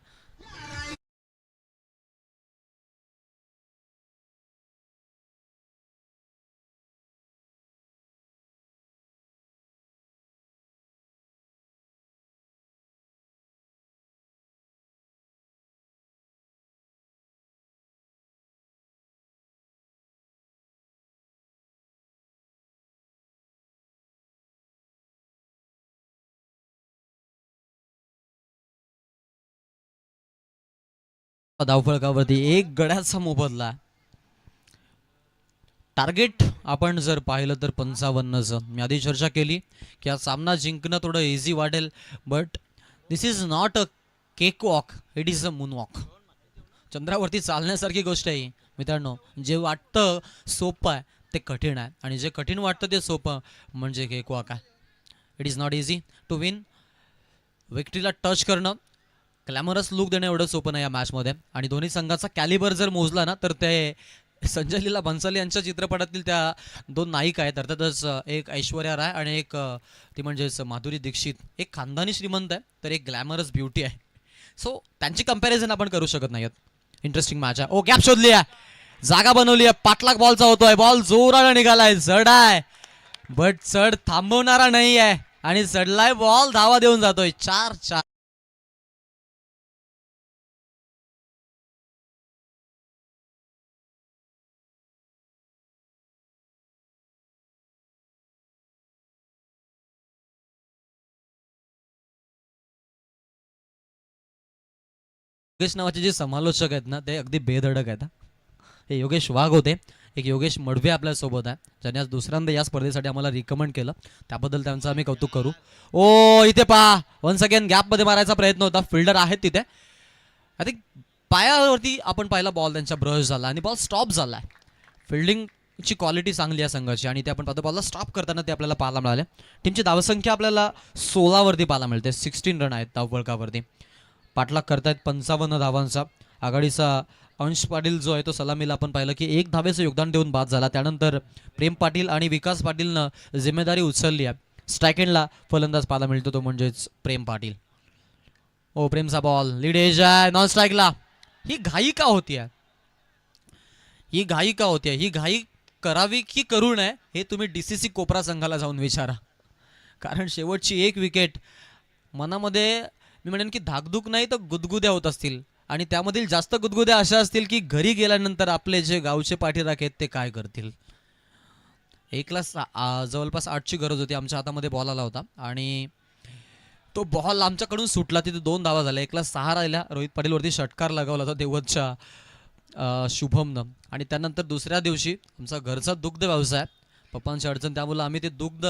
धावफलकावरती 1 गड्याचा मोबदला. टार्गेट आपण जर पाहिलं तर 55चं. मी आधी चर्चा केली की हा सामना जिंकणं थोडं इझी वाटेल, but this is not a cakewalk, it is a moonwalk. चंद्रावरती चालण्यासारखी गोष्ट आहे मित्रांनो. जे वाटतं सोपं आहे ते कठीण आहे, आणि जे कठीण वाटतं ते सोपं म्हणजे केक वॉक आहे. It is not easy to win. विक्ट्रीला टच करणं, ग्लॅमरस लुक देणं एवढं सोपं नाही या मॅचमध्ये. आणि दोन्ही संघाचा कॅलिबर जर मोजला ना तर ते संजय लीला बन्सल यांच्या चित्रपटातील त्या 2 नायिका आहेत. अर्थातच एक ऐश्वर्या राय आणि एक ती म्हणजेच माधुरी दीक्षित. एक खानदानी श्रीमंत आहे तर एक ग्लॅमरस ब्युटी आहे. सो त्यांची कंपॅरिझन आपण करू शकत नाही. इंटरेस्टिंग मॅच आहे. ओ गॅप शोधली आहे, जागा बनवली आहे. पाठलाग बॉलचा होतोय. बॉल जोरानं निघालाय, चढ आहे बट चढ थांबवणारा नाही आहे आणि चढलाय बॉल, धावा देऊन जातोय. 4-4. योगेश नावाचे जे समालोचक आहेत ना ते अगदी बेधडक आहेत. हे योगेश वाघ होते. एक योगेश मडवे आपल्यासोबत आहे, ज्याने आज दुसऱ्यांदा या स्पर्धेसाठी आम्हाला रिकमेंड केलं, त्याबद्दल त्यांचं आम्ही कौतुक करू. ओ इथे पहा, वन्स अगेन गॅपमध्ये मारायचा प्रयत्न होता, फिल्डर आहेत तिथे. आय थिंक पायावरती आपण पाहिला बॉल त्यांच्या ब्रश झाला आणि बॉल स्टॉप झाला. फिल्डिंगची क्वालिटी चांगली आहे संघाची आणि ते आपण पाहतो बॉलला स्टॉप करताना ते आपल्याला पाहायला मिळाले. टीमची धावसंख्या आपल्याला 16 वरती पाहायला मिळते. 16 रन आहेत धावफलकावरती. पाठलाग करतायत 55 धावांचा. आघाडीचा अंश पाटील जो आहे तो सलामीला आपण पाहिलं की 1 धावेचं योगदान देऊन बाद झाला. त्यानंतर प्रेम पाटील आणि विकास पाटीलनं जिम्मेदारी उचलली आहे. स्ट्राईक एंडला फलंदाज पाहायला मिळतो तो म्हणजेच प्रेम पाटील. ओ प्रेमचा बॉल लीड एज आहे नॉन स्ट्राईकला. ही घाई का होतीये? ही घाई का होतीये? ही घाई करावी की करू नये हे तुम्ही DCC कोपरा संघाला जाऊन विचारा. कारण शेवटची एक विकेट मनामध्ये मी म्हणेन की धाकधूक नाही तर गुदगुद्या होत असतील आणि त्यामधील जास्त गुदगुद्या अशा असतील की घरी गेल्यानंतर आपले जे गावचे पाठीराख आहेत ते काय करतील. जवळपास 8ची गरज होती. आमच्या हातामध्ये बॉल आला होता आणि तो बॉल आमच्याकडून सुटला. तिथे 2 धावा झाल्या. 1ला 6 राहिल्या. रोहित पाटीलवरती षटकार लगावला होता देवतच्या शुभमनं. आणि त्यानंतर दुसऱ्या दिवशी आमचा घरचा दुग्ध व्यवसाय, पप्पांची अडचण, त्यामुळे आम्ही ते दुग्ध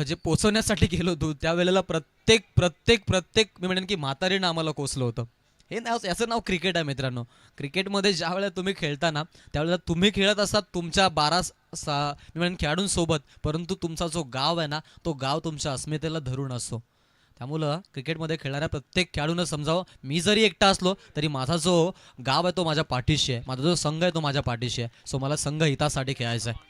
जे पोचवण्यासाठी गेलो होतो त्यावेळेला प्रत्येक मी म्हणेन की म्हातारीनं आम्हाला कोसलं होतं. हे नाव, याचं नाव क्रिकेट आहे मित्रांनो. क्रिकेटमध्ये ज्या वेळेला तुम्ही खेळताना त्यावेळेला तुम्ही खेळत असतात तुमच्या 12 मी म्हणेन खेळाडूंसोबत, परंतु तुमचा जो गाव आहे ना तो गाव तुमच्या अस्मितेला धरून असतो. त्यामुळं क्रिकेटमध्ये खेळणाऱ्या प्रत्येक खेळाडूनं समजावं, मी जरी एकटा असलो तरी माझा जो गाव आहे तो माझ्या पाठीशी आहे, माझा जो संघ आहे तो माझ्या पाठीशी आहे. सो मला संघ हितासाठी खेळायचा आहे.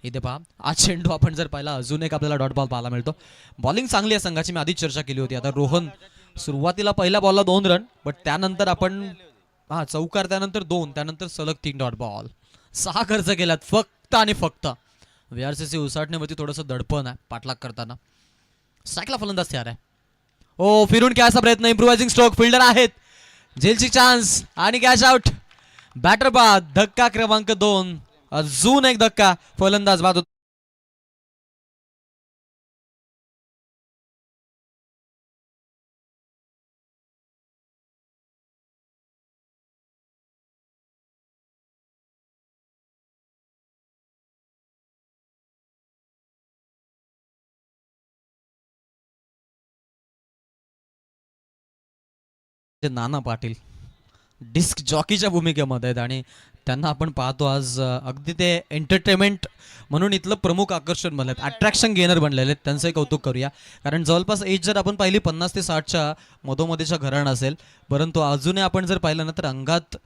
इथे पहा आज चेंडू आपण जर पाहिला अजून एक आपल्याला डॉट बॉल पाहायला मिळतो. बॉलिंग चांगली आहे संघाची, मी आधीच चर्चा केली होती. आता रोहन सुरुवातीला पहिल्या बॉलला 2 रन, बट त्यानंतर आपण चौकार, त्यानंतर 2, त्यानंतर सलग 3 डॉट बॉल, 6 खर्च केल्यात फक्त आणि फक्त. VRCC उसाटण्यावरती थोडंसं दडपण आहे पाठलाग करताना. स्ट्राईकला फलंदाज तयार आहे. ओ फिरून खेळायचा प्रयत्न, इम्प्रोवायझिंग स्ट्रोक, फिल्डर आहेत, झेलची चान्स आणि कॅच आउट. बॅटर बाद, धक्का क्रमांक 2, अजून एक धक्का, फलंदाज बाद. नाना पाटील डिस्क जॉकीच्या भूमिकेमध्ये आहेत आणि त्यांना आपण पाहतो आज अगदी ते एंटरटेनमेंट म्हणून इथलं प्रमुख आकर्षण बनलेत, अट्रॅक्शन गेनर बनलेले आहेत. त्यांचंही कौतुक करूया. कारण जवळपास एज जर आपण पाहिली 50 ते 60च्या मधोमध्येच्या घराणं असेल, परंतु अजूनही आपण जर पाहिलं ना तर अंगात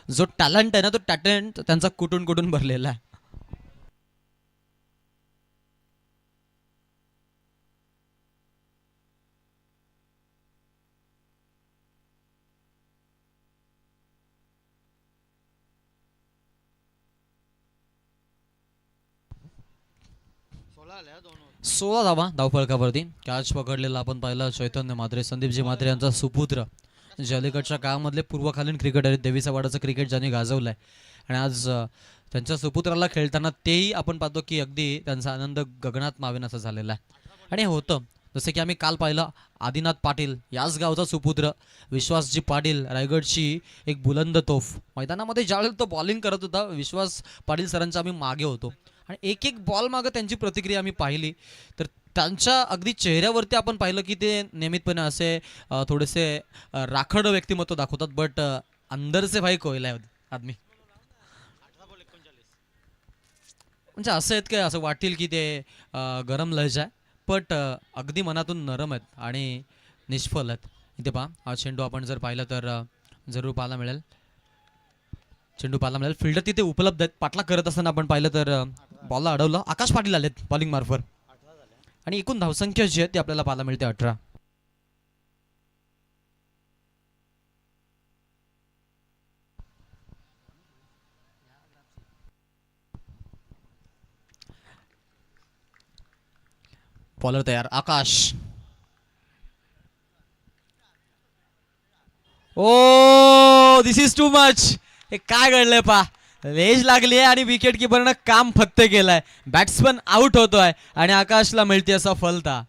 जो टॅलेंट आहे ना तो टॅलेंट त्यांचा कुठून कुठून भरलेला आहे. सोळा धावा धावफलकावरती. कॅच पकडलेला आपण पाहिलं चैतन्य म्हात्रे, संदीपजी म्हात्रे यांचा सुपुत्र, जे अलीकडच्या काळामधले पूर्वकालीन क्रिकेटर आहेत. देवीचा वाडाचं क्रिकेट ज्यांनी गाजवलंय आणि आज त्यांच्या सुपुत्राला खेळताना तेही आपण पाहतो की अगदी त्यांचा आनंद गगनात मावेनासा झालेला आहे. आणि हे होतं जसं की आम्ही काल पाहिलं, आदिनाथ पाटील याच गावचा सुपुत्र विश्वासजी पाटील, रायगडची एक बुलंद तोफ, मैदानामध्ये ज्यावेळेला तो बॉलिंग करत होता विश्वास पाटील सरांच्या आम्ही मागे होतो आणि एक एक बॉल मागं त्यांची प्रतिक्रिया आम्ही पाहिली तर त्यांच्या अगदी चेहऱ्यावरती आपण पाहिलं की ते नियमितपणे असे थोडेसे राखड व्यक्तिमत्व दाखवतात, बट अंदर से भाई कोयला आहे आदमी. म्हणजे असं आहेत काय, असं वाटेल की ते गरम लहजा आहे, बट अगदी मनातून नरम आहेत आणि निष्फल आहेत. इथे पहा हा चेंडू आपण जर पाहिलं तर जरूर पाहायला मिळेल. चेंडू पाहायला मिळेल, फिल्डर तिथे उपलब्ध आहेत. पाठलाग करत असताना आपण पाहिलं तर बॉलला अडवलं. आकाश पाटील आलेत बॉलिंग मार्फत आणि एकूण धावसंख्या जी आहे ती आपल्याला पाहायला मिळते 18. बॉलर तयार आकाश. ओ दिस इज टू मच. हे काय घडलंय पा, लेज लागली आहे आणि विकेट किपरनं काम फत्ते केलंय. बॅट्समन आउट होतोय आणि आकाशला मिळते असा फलता.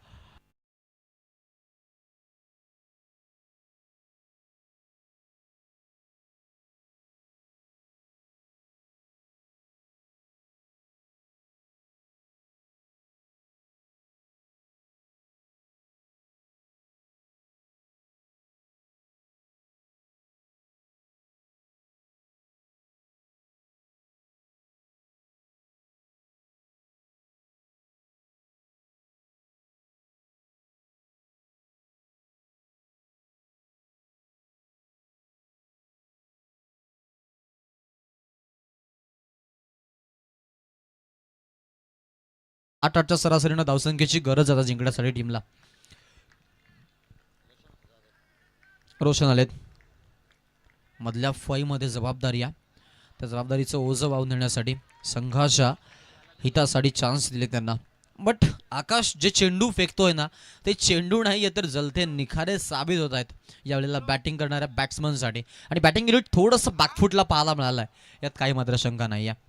8-8च्या सरासरीनं धावसंख्येची गरज आता जिंकण्यासाठी टीमला. रोशन आलेत मधल्या फळीमध्ये जबाबदारी आहे. त्या जबाबदारीचं ओझं वाहून नेण्यासाठी संघाच्या हितासाठी चान्स दिले त्यांना. बट आकाश जे चेंडू फेकतोय ना ते चेंडू नाही तर जलते निखारे साबित होत आहेत यावेळेला बॅटिंग करणाऱ्या बॅट्समनसाठी. आणि बॅटिंग युनिट थोडंसं बॅकफुटला पाहायला मिळालं आहे, यात काही मात्र शंका नाही आहे.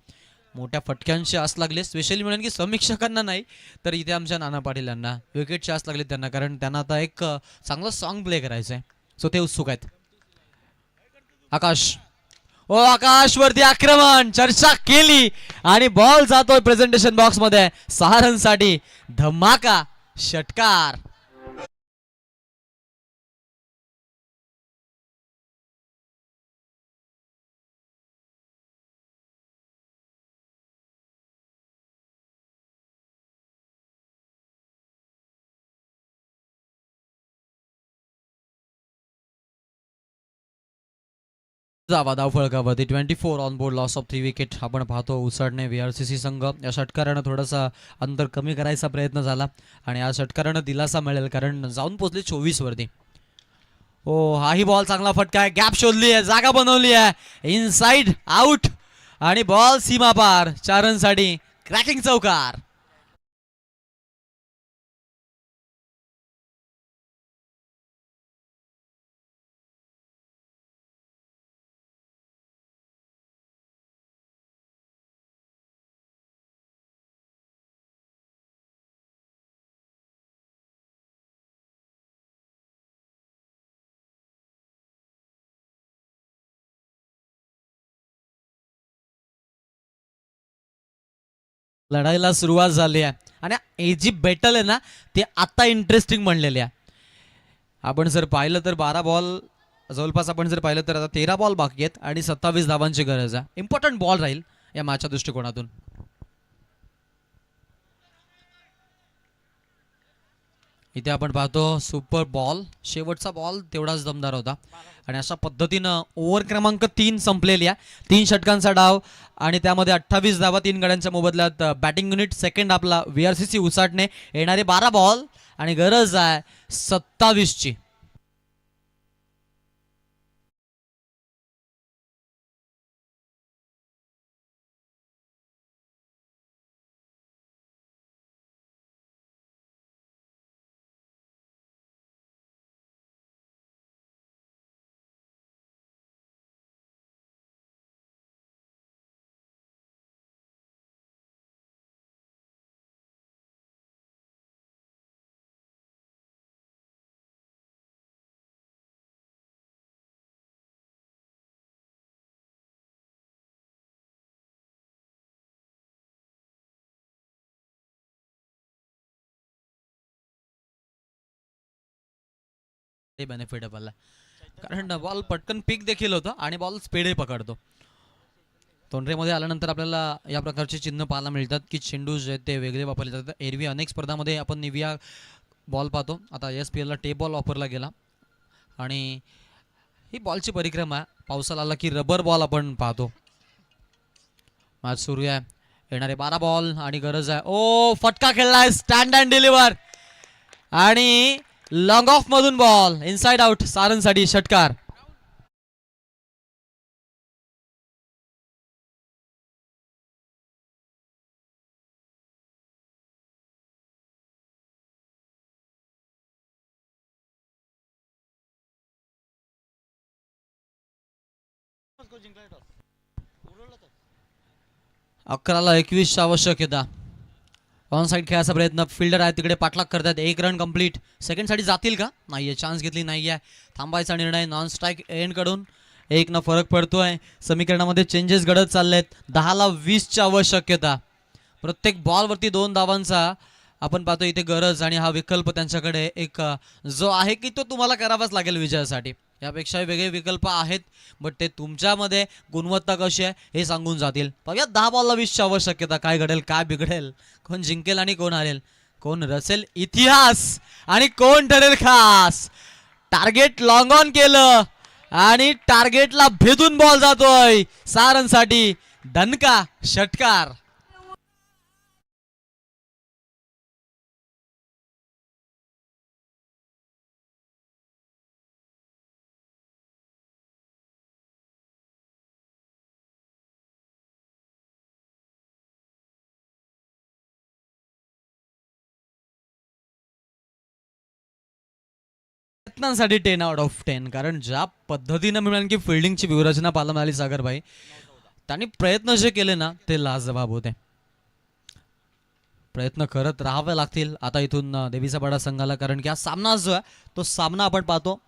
मोठ्या फटक्यांची आस लागली, स्पेशली म्हणून की समीक्षकांना नाही तर इथे आमच्या नाना पाटील यांना विकेटची आस लागली त्यांना, कारण त्यांना आता एक चांगलं सॉन्ग प्ले करायचं आहे. सो ते उत्सुक आहेत. आकाश, ओ आकाश वरती आक्रमण, चर्चा केली आणि बॉल जातोय प्रेझेंटेशन बॉक्स मध्ये. 6 रनसाठी धमाका षटकार. जावा धाव फळकावरती 24 on board, loss of 3 wicket. आपण पाहतो उसळणे VRCC संघ. या षटकारानं थोडासा अंतर कमी करायचा प्रयत्न झाला आणि या षटकारानं दिलासा मिळेल कारण जाऊन पोहोचले 24 वरती. ओ हाही बॉल चांगला फटका आहे, गॅप शोधली आहे, जागा बनवली आहे, इनसाइड आउट आणि बॉल सीमा पार. 4 रनसाठी क्रॅकिंग चौकार. लढाईला सुरुवात झाली आहे आणि ही जी बॅटल आहे ना ते आता इंटरेस्टिंग बनलेली आहे. आपण जर पाहिलं तर 12 बॉल जवळपास आपण जर पाहिलं तर आता 13 बॉल बाकी आहेत आणि 27 धावांची गरज आहे. इम्पॉर्टंट बॉल राहील या मॅचच्या दृष्टिकोनातून. इथे आपण पाहतो सुपर बॉल, शेवटचा बॉल तेवढाच दमदार होता आणि अशा पद्धतीनं ओव्हर क्रमांक 3 संपलेली आहे. 3 षटकांचा डाव आणि त्यामध्ये 28 धावा 3 गड्यांच्या मोबदल्यात. बॅटिंग युनिट सेकंड आपला VRCC उसाटणे. येणारे 12 बॉल आणि गरज आहे 27ची. ते बेनिफिट आपल्याला कारण बॉल पटकन पिक देखील होतं आणि बॉल स्पीडही पकडतो. तोंडरेमध्ये आल्यानंतर आपल्याला या प्रकारचे चिन्ह पाहायला मिळतात की चेंडू जे ते वेगळे वापरले जातात. एरवी अनेक स्पर्धामध्ये आपण निविया बॉल पाहतो, आता SPLला टेप बॉल वापरला गेला आणि ही बॉलची परिक्रमा पावसाला आला की रबर बॉल आपण पाहतो. मॅच सुरू आहे. येणारे 12 बॉल आणि गरज आहे. ओ फटका खेळलाय, स्टँड अँड डिलिव्हर आणि लॉंग ऑफ मधून बॉल इनसाइड आउट. 6 रनसाठी षटकार. अकराला 21 आवश्यकता. ऑन साईड खेळायचा प्रयत्न, फिल्डर आहे तिकडे पाठलाग करतात. 1 रन कंप्लीट. सेकंड साठी जातील का? नाहीये, चान्स घेतली नाहीये. थांबायचा निर्णय नॉन स्ट्राईक एंड कडून 1 न फरक पडतोय. समीकरणामध्ये चेंजेस घडत चाललेत. 10ला 20ची आवश्यकता. प्रत्येक बॉलवरती 2 धावांचा आपण पाहतो इथे गरज आणि हा विकल्प त्यांच्याकडे एक जो आहे की तो तुम्हाला करावाच लागेल विजयासाठी. यापेक्षा वेगळे विकल्प आहेत बट ते तुमच्यामध्ये गुणवत्ता कशी आहे हे सांगून जातील. पाहूया 10 बॉलला 20ची आवश्यकता. काय घडेल, काय बिघडेल, कोण जिंकेल आणि कोण हारेल, कोण रचेल इतिहास आणि कोण ठरेल खास. टार्गेट लॉंग ऑन केलं आणि टार्गेटला भेदून बॉल जातोय. 6 रनसाठी दणका षटकार. प्रयत्नांसाठी 10/10, कारण ज्या पद्धतीनं मिळाली की फिल्डिंगची व्यूहरचना पाहायला मिळाली सागरभाई, त्यांनी प्रयत्न जे केले ना ते लाजवाब होते. प्रयत्न करत राहावे लागतील आता इथून देवीचा संघाला, कारण की हा सामना जो आहे तो सामना आपण पाहतो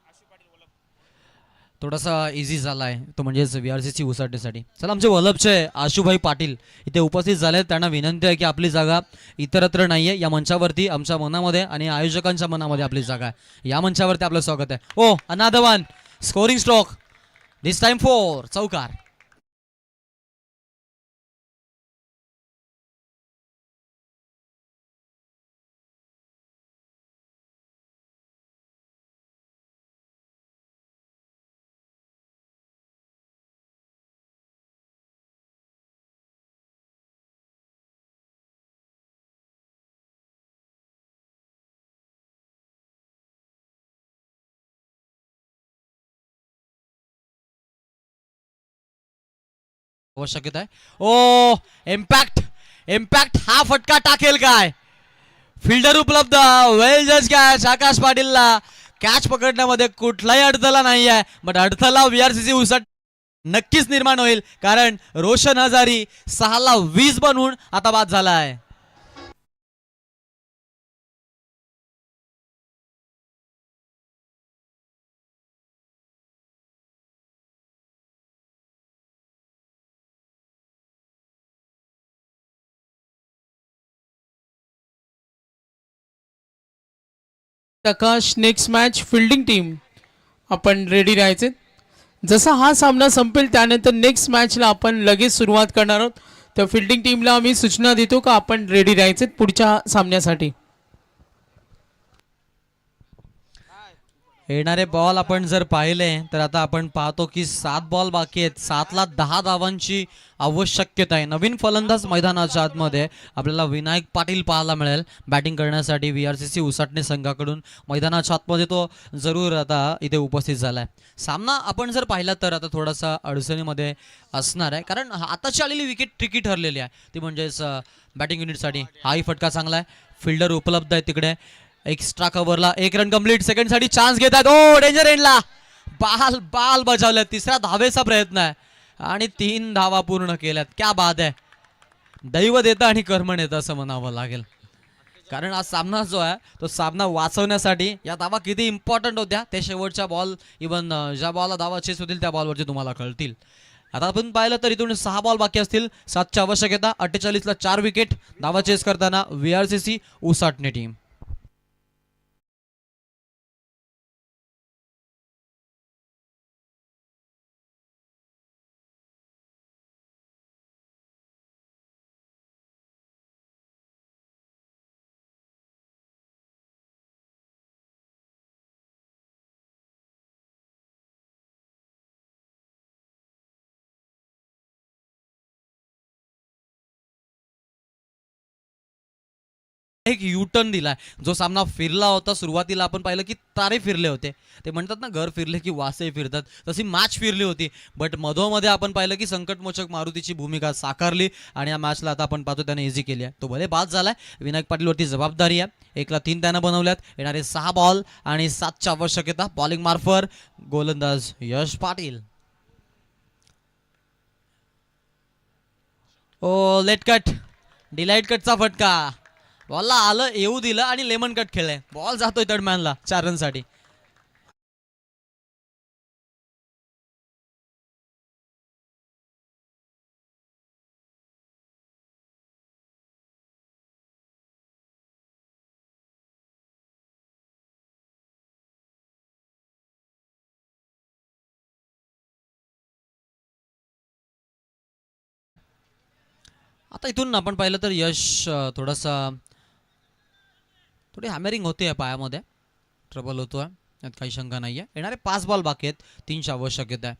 थोडासा इझी झाला आहे, तो म्हणजेच VRCC उसाटण्यासाठी. चला, आमचे वल्लभचे आशुभाई पाटील इथे उपस्थित झाले. त्यांना विनंती आहे की आपली जागा इतरत्र नाही आहे, या मंचावरती आमच्या मनामध्ये आणि आयोजकांच्या मनामध्ये आपली जागा आहे. या मंचावरती आपलं स्वागत आहे. Oh another one scoring stroke, this time for चौकार. आवश्यकता आहे. ओ इम्पॅक्ट, इम्पॅक्ट हा फटका टाकेल काय? फिल्डर उपलब्ध, वेल जज कॅच. आकाश पाटीलला कॅच पकडण्यामध्ये कुठलाही अडथळा नाही आहे, बट अडथळा VRCC उसट नक्कीच निर्माण होईल, कारण रोशन हजारी 6-20 बनवून आता बाद झाला आहे. आकाश, नेक्स्ट मॅच फिल्डिंग टीम आपण रेडी राहायचे. जसा हा सामना संपेल त्यानंतर नेक्स्ट मॅचला आपण लगेच सुरुवात करणार आहोत. तर फिल्डिंग टीमला आम्ही सूचना देतो का आपण रेडी राहायचे पुढच्या सामन्यासाठी. येणारे बॉल आपण जर पाहिले तर आता आपण पाहतो की 7 बॉल बाकी आहेत. 7ला 10 धावांची आवश्यकता आहे. नवीन फलंदाज मैदानाच्या आतमध्ये आपल्याला विनायक पाटील पाहायला मिळेल बॅटिंग करण्यासाठी. VRCC उसाटणे संघाकडून मैदानाच्या आतमध्ये तो जरूर आता इथे उपस्थित झाला आहे. सामना आपण जर पाहिला तर आता थोडासा अडचणीमध्ये असणार आहे, कारण आताची आलेली विकेट ट्रिकी ठरलेली आहे, ती म्हणजेच बॅटिंग युनिटसाठी. हाही फटका चांगला आहे, फिल्डर उपलब्ध आहे तिकडे. एक्स्ट्रा कव्हरला 1 रन कंप्लीट. सेकंड साठी चान्स घेतात. ओ डेंजर एंडला बाल बाल बजावल्या. तिसऱ्या धावेचा प्रयत्न आहे आणि 3 धावा पूर्ण केल्यात. क्या बाद आहे. दैवत येतं आणि कर्मण येतं असं म्हणावं लागेल, कारण हा सामना जो आहे तो सामना वाचवण्यासाठी या धावा किती इम्पॉर्टंट होत्या ते शेवटच्या बॉल, इव्हन ज्या बॉलला धावा चेस होतील त्या बॉलवरती तुम्हाला कळतील. आता आपण पाहिलं तर इथून 6 बॉल बाकी असतील. 7ची आवश्यकता. 48ला 4 विकेट. धावा चेस करताना VRCC उसाटणे टीम. एक U-टर्न दिलाय. जो सामना फिरला होता सुरुवातीला आपण पाहिलं की तारे फिरले होते. ते म्हणतात ना, घर फिरले की वासे फिरतात, तशी मॅच फिरली होती. बट मधोमध्ये आपण पाहिलं की संकटमोचक मारुतीची भूमिका साकारली आणि या मॅचला आता आपण पाहतो त्याने इझी केली आहे. तो भले बाद झालाय. विनायक पाटीलवरती जबाबदारी आहे. 1ला 3 त्यानं बनवल्यात. येणारे 6 बॉल आणि 7ची आवश्यकता. बॉलिंग मार्फत गोलंदाज यश पाटील. ओ लेट कट, डिलाइट कटचा फटका. बॉलला आलं, येऊ दिलं आणि लेमन कट खेळलाय. बॉल जातोय तडमॅनला 4 रनसाठी. आता इथून आपण पाहिलं तर यश थोडी हॅमरिंग होते पायामध्ये, ट्रबल होतोय, यात काही शंका नाही आहे. येणारे 5 बॉल बाकी आहेत. 3ची आवश्यकता आहे.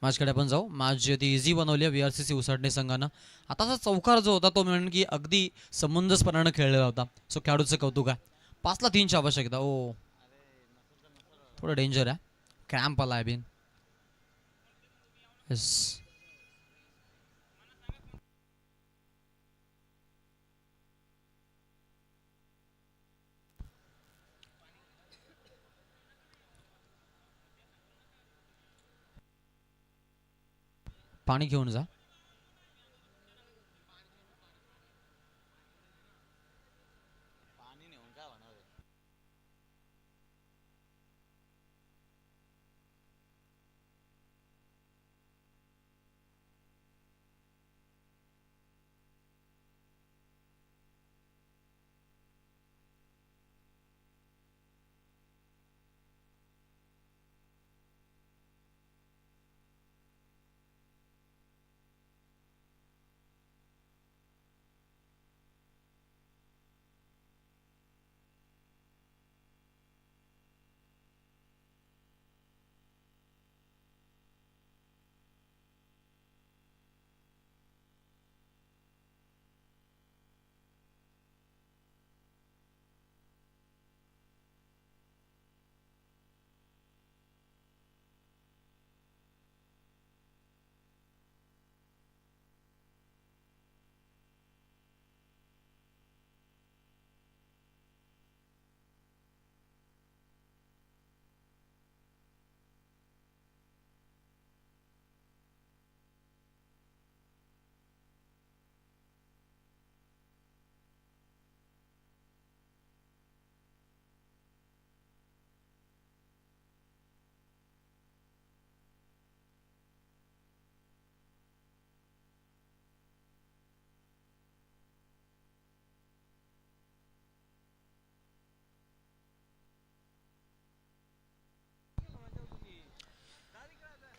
मॅचकडे आपण जाऊ. मॅच जी ती इझी बनवली आहे VRCC उसाटणे संघानं. आताचा चौकार जो होता तो म्हणून की अगदी समंजसपणानं खेळलेला होता. सो खेळाडूचं कौतुक आहे. 5ला 3ची आवश्यकता. ओ थोडं डेंजर आहे. क्रॅम्प आला आहे बिन. येस, पाणी घेऊन जा.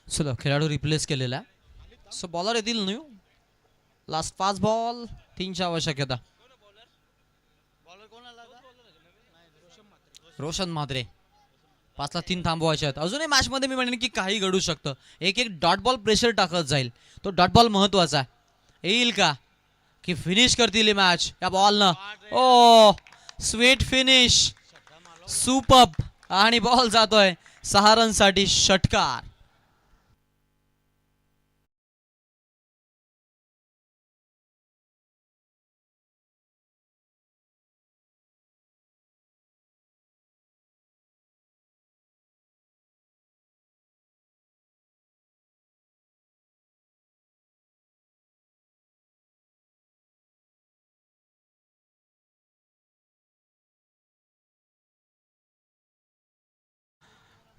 चलो खेळाडू रिप्लेस केलेला आहे. सो बॉलर येतील न्यू. लास्ट 5 बॉल 3ची आवश्यकता. रोशन म्हात्रे 5ला 3 थांबवायचे आहेत. अजूनही मॅच मध्ये मी म्हणेन की काही घडू शकतं. एक डॉट बॉल प्रेशर टाकत जाईल. तो डॉट बॉल महत्वाचा आहे. येईल का की फिनिश करतील मॅच या बॉलनं. ओ स्वीट फिनिश सुपर्ब. आणि बॉल जातोय 6 रनसाठी षटकार.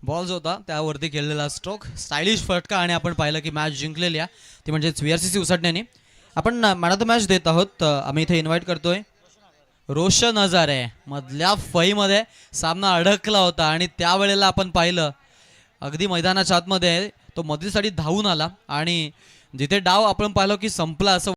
बॉल जो होता त्यावरती खेळलेला स्ट्रोक स्टायलिश फटका आणि आपण पाहिलं की मॅच जिंकलेली आहे ती म्हणजे VRCC उसटण्याने. आपण मॅन ऑफ द मॅच देत आहोत. आम्ही इथे इन्व्हाइट करतोय रोशन हजारे. मधल्या फळीमध्ये सामना अडकला होता आणि त्यावेळेला आपण पाहिलं अगदी मैदानाच्या आतमध्ये तो मदतीसाठी धावून आला आणि जिथे डाव आपण पाहिलं की संपला असं